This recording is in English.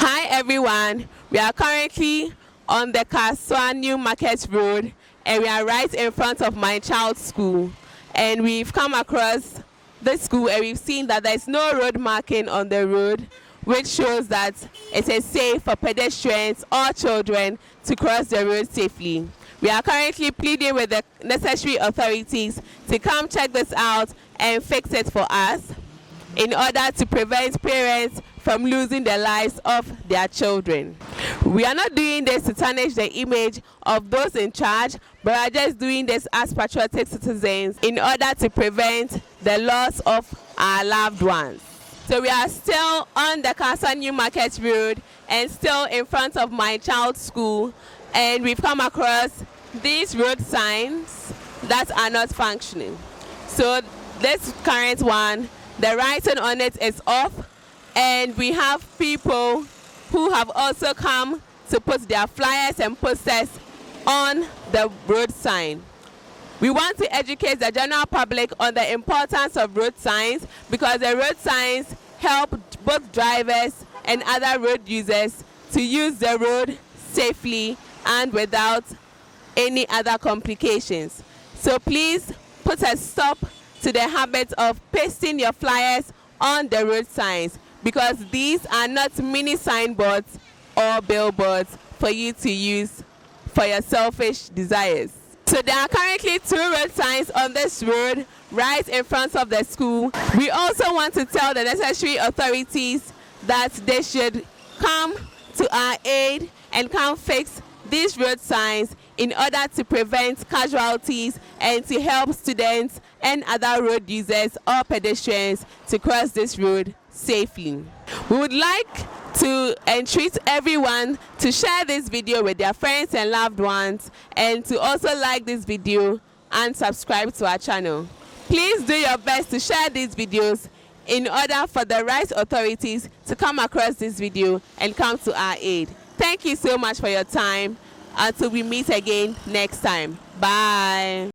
Hi everyone, we are currently on the Kaswa New Market Road and we are right in front of my child's school, and we've come across the school and we've seen that there's no road marking on the road, which shows that it is safe for pedestrians or children to cross the road safely. We are currently pleading with the necessary authorities to come check this out and fix it for us in order to prevent parents from losing the lives of their children. We are not doing this to tarnish the image of those in charge, but are just doing this as patriotic citizens in order to prevent the loss of our loved ones. So we are still on the Kaswa New Market Road and still in front of my child's school, and we've come across these road signs that are not functioning. So this current one, the writing on it is off, and we have people who have also come to put their flyers and posters on the road sign. We want to educate the general public on the importance of road signs, because the road signs help both drivers and other road users to use the road safely and without any other complications. So please put a stop to the habit of pasting your flyers on the road signs, because these are not mini signboards or billboards for you to use for your selfish desires. So there are currently 2 road signs on this road right in front of the school. We also want to tell the necessary authorities that they should come to our aid and come fix these road signs in order to prevent casualties and to help students and other road users or pedestrians to cross this road safely. We would like to entreat everyone to share this video with their friends and loved ones, and to also like this video and subscribe to our channel. Please do your best to share these videos in order for the right authorities to come across this video and come to our aid. Thank you so much for your time. Until we meet again next time. Bye.